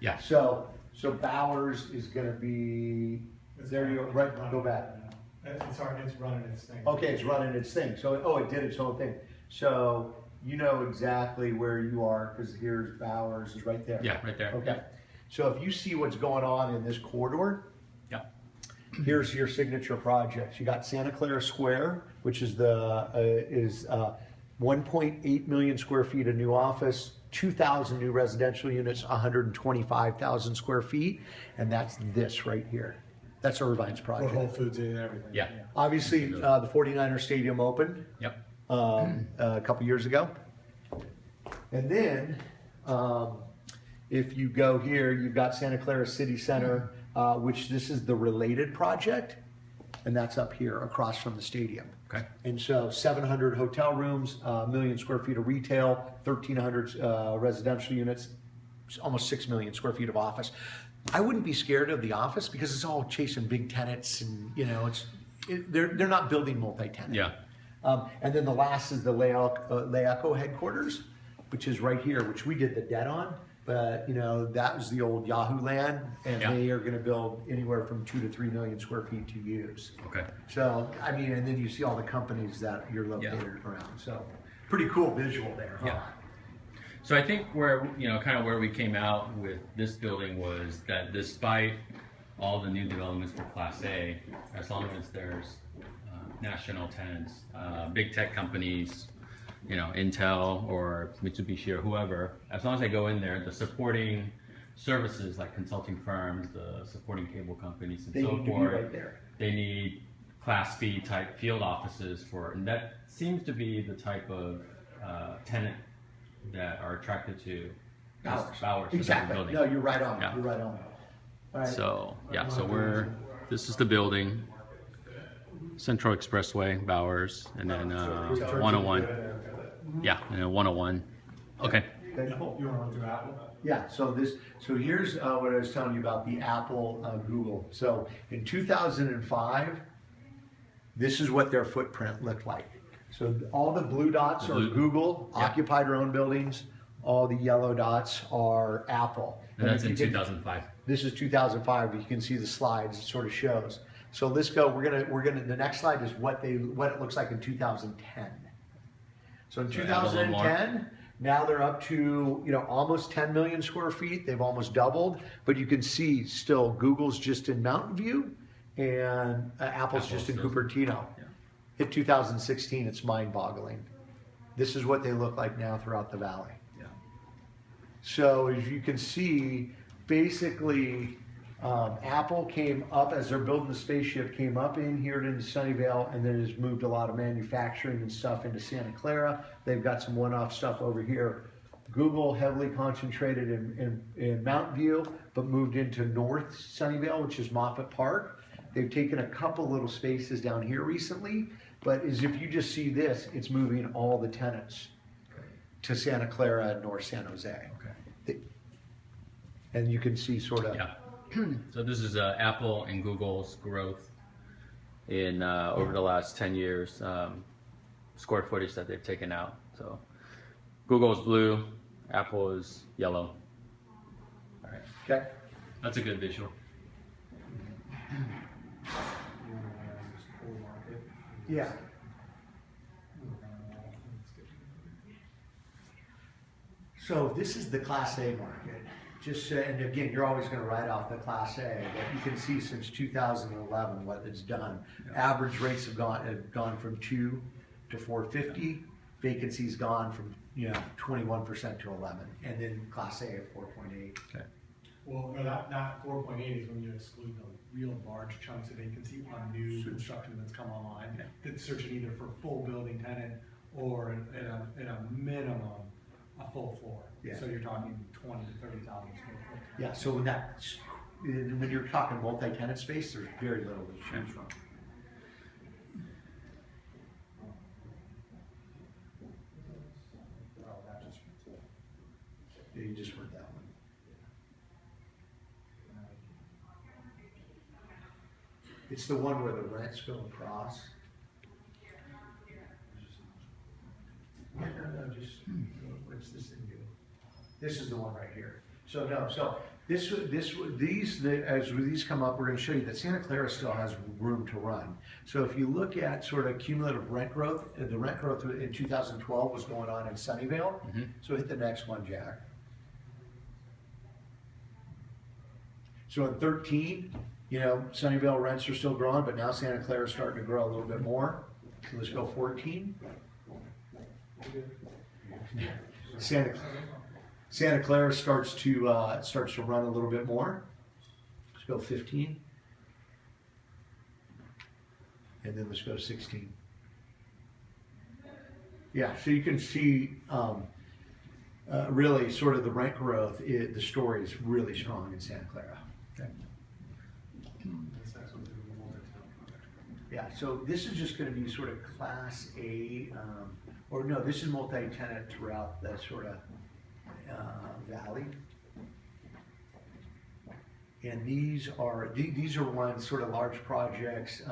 Yeah. So Bowers is going to be, there you go, right, go back. It's running its thing. Okay, it's running its thing. So, oh, it did its own thing. So you know exactly where you are because here's Bowers is right there. Yeah, right there. Okay. So if you see what's going on in this corridor, Yeah. here's your signature projects. You got Santa Clara Square, which is 1.8 million square feet of new office, 2,000 new residential units, 125,000 square feet, and that's this right here. That's Irvine's For project. Whole Foods and everything. Yeah. Obviously, the 49er Stadium opened Yep. a couple years ago. And then, if you go here, you've got Santa Clara City Center, which this is the related project, and that's up here across from the stadium. Okay. And so 700 hotel rooms, 1 million square feet of retail, 1,300 residential units, almost 6 million square feet of office. I wouldn't be scared of the office because it's all chasing big tenants, and you know, they're not building multi-tenant. Yeah. And then the last is the Leaco headquarters, which is right here, which we did the debt on. But you know, that was the old Yahoo land, and Yeah. they are going to build anywhere from 2 to 3 million square feet to use. Okay. So I mean, and then you see all the companies that you're located around. So pretty cool visual there, huh? Yeah. So I think where, you know, kind of where we came out with this building was that despite all the new developments for Class A, as long as there's national tenants, big tech companies, you know, Intel or Mitsubishi or whoever, as long as they go in there, the supporting services like consulting firms, the supporting cable companies and They so need to be forth, right there. they need Class B type field offices for, and that seems to be the type of tenant that are attracted to Bowers. Exactly. Building. No, you're right on. Yeah. You're right on. All right. So yeah, so this is the building, Central Expressway, Bowers, and then 101. Yeah, and then 101. Okay. Okay, cool. You want to do Apple? Yeah, so here's what I was telling you about the Apple Google. So in 2005, this is what their footprint looked like. So all the blue dots are Google, Yeah. occupied or owned buildings. All the yellow dots are Apple. And that's if in you can- 2005. This is 2005, but you can see the slides, it sort of shows. So let's go, we're gonna, the next slide is what it looks like in 2010. So in So add a little 2010, now they're up to, you know, almost 10 million square feet. They've almost doubled, but you can see still Google's just in Mountain View and Apple's just in still- Cupertino. Yeah. Hit 2016, it's mind-boggling. This is what they look like now throughout the valley. Yeah. So as you can see, basically, Apple came up as they're building the spaceship, came up in here into Sunnyvale, and then has moved a lot of manufacturing and stuff into Santa Clara. They've got some one-off stuff over here. Google heavily concentrated in Mountain View, but moved into North Sunnyvale, which is Moffett Park. They've taken a couple little spaces down here recently, but as if you just see this, it's moving all the tenants to Santa Clara and North San Jose. Okay. And you can see sort of. Yeah. So this is Apple and Google's growth in over the last 10 years, square footage that they've taken out. So Google is blue, Apple is yellow. All right. Okay. That's a good visual. Yeah. So this is the Class A market. Just and again, you're always going to write off the Class A, but you can see since 2011 what it's done. Yeah. Average rates have gone from 2 to 450. Vacancy's gone from 21% to 11, and then Class A at 4.8. Okay. Well, that 4.8 is when you exclude the real large chunks of vacancy on new construction that's come online. That's searching either for full building tenant or at a minimum a full floor. Yeah. So you're talking 20 to 30,000 square foot. Yeah. So when you're talking multi-tenant space, there's very little to choose from. Yeah, you just heard that one. It's the one where the rents go across. No, just what's this thing do? This is the one right here. So no, so As these come up, we're going to show you that Santa Clara still has room to run. So if you look at sort of cumulative rent growth, the rent growth in 2012 was going on in Sunnyvale. So hit the next one, Jack. So in 13, you know, Sunnyvale rents are still growing, but now Santa Clara is starting to grow a little bit more. So let's go 14. Santa Clara starts to run a little bit more. Let's go 15, and then let's go 16. Yeah, so you can see really sort of the rent growth. The story is really strong in Santa Clara. Okay. Yeah, so this is just going to be sort of Class A, or no, this is multi-tenant throughout the sort of valley. And these are one sort of large projects,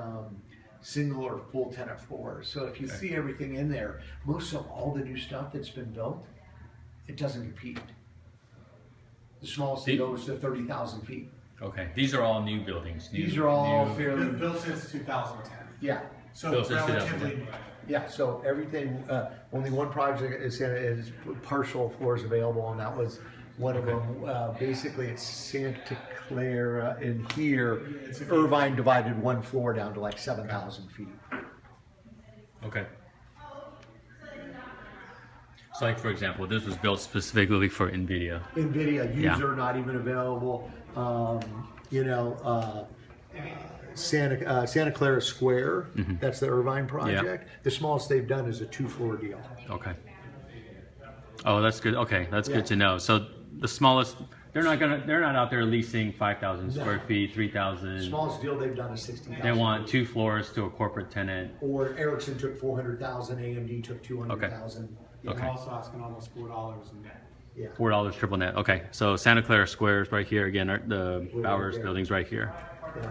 single or full tenant floors. So if you see everything in there, most of all the new stuff that's been built, it doesn't compete. The smallest thing goes to 30,000 feet. Okay, these are all new buildings. These are all fairly built since 2010. Yeah. So Built since relatively 2010. new. Yeah, so everything, only one project is partial floors available, and that was one of them. Basically, it's Santa Clara in here. Irvine divided one floor down to like 7,000 feet. Okay. So like, for example, this was built specifically for NVIDIA. NVIDIA, user not even available. Santa Clara Square, that's the Irvine project. The smallest they've done is a 2-floor deal. Okay. Oh, that's good. Okay, that's good to know. So the smallest, they're not out there leasing 5,000 square feet, 3,000. Smallest deal they've done is 60,000. They want 2 floors to a corporate tenant. Or Ericsson took 400,000, AMD took 200,000. You're also asking almost $4 a net. Yeah. $4 triple net. Okay, so Santa Clara Square is right here again. The Bowers building's right here. Yeah.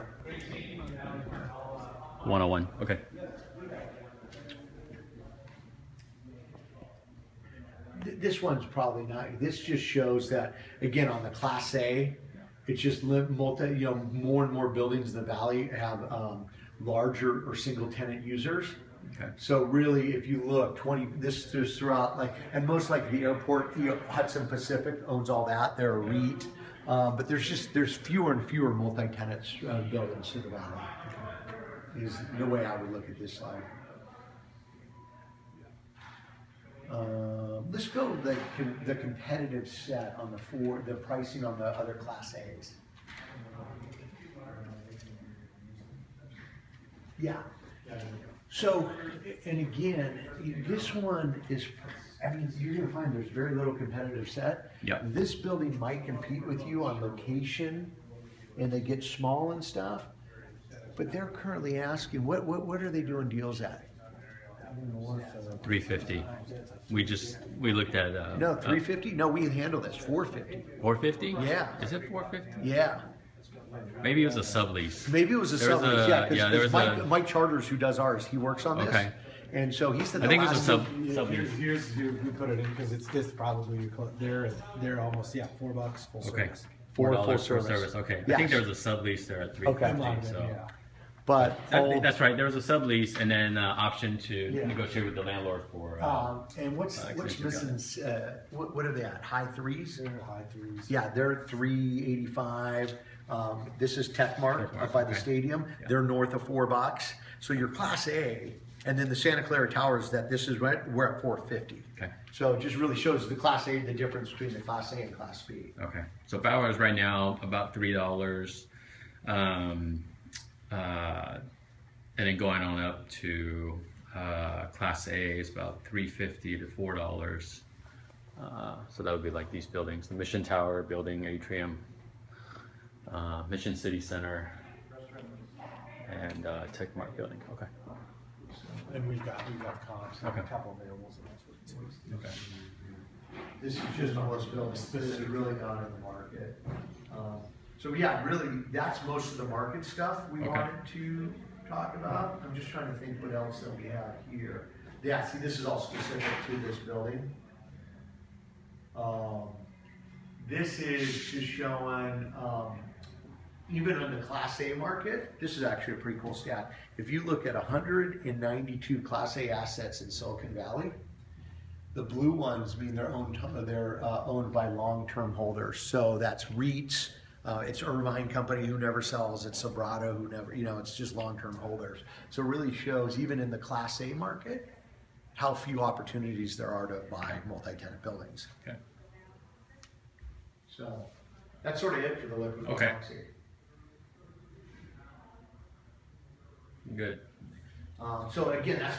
101. Okay. This one's probably not. This just shows that again on the Class A, it's just more and more buildings in the valley have larger or single tenant users. Okay. So really, if you look, this is throughout and most like the airport, Hudson Pacific owns all that. They're a REIT, but there's fewer and fewer multi-tenant buildings in the valley. Is the way I would look at this slide. Let's go the competitive set on the pricing on the other Class A's. Yeah. So, and again, this one is, I mean, you're going to find there's very little competitive set. Yeah. This building might compete with you on location, and they get small and stuff. But they're currently asking, what are they doing deals at? 350. We looked at. No, 350. No, we handle this 450. 450. Yeah. Is it 450? Yeah. Maybe it was a sublease. Maybe it was a There was sublease. a- Yeah, there because was Mike Charters, who does ours, he works on this. Okay. And so he said I think it was a sublease. Here's who put it in because it's this probably they're almost $4 full Okay. service. $4 full service. service. Okay. I Yes. think there was a sublease there at 350. Okay. So. Yeah. But That's right. There was a sublease and then option to negotiate with the landlord for. and what's extension missing? What are they at? High threes? They're high threes. Yeah, they're 385. This is Techmark up by the stadium. Yeah. They're north of $4. So your Class A, and then the Santa Clara Towers. We're at 450. Okay. So it just really shows the Class A, the difference between the Class A and Class B. Okay. So Bowers right now about $3. And then going on up to Class A is about $3.50 to $4. So that would be like these buildings: the Mission Tower building, atrium, Mission City Center, and Techmark building. Okay. And we've got comps, Okay. a couple available. So that's what it is. Okay. This is just North buildings. This is really not in the market. So yeah, really, that's most of the market stuff we wanted to talk about. I'm just trying to think what else that we have here. Yeah, see, this is all specific to this building. This is just showing, even on the Class A market, this is actually a pretty cool stat. If you look at 192 Class A assets in Silicon Valley, the blue ones mean they're owned by long-term holders. So that's REITs, it's Irvine Company who never sells, it's Sobrado who never, it's just long-term holders. So it really shows, even in the Class A market, how few opportunities there are to buy multi-tenant buildings. Okay. So that's sort of it for the liquid Okay. epoxy. Good. So again, that's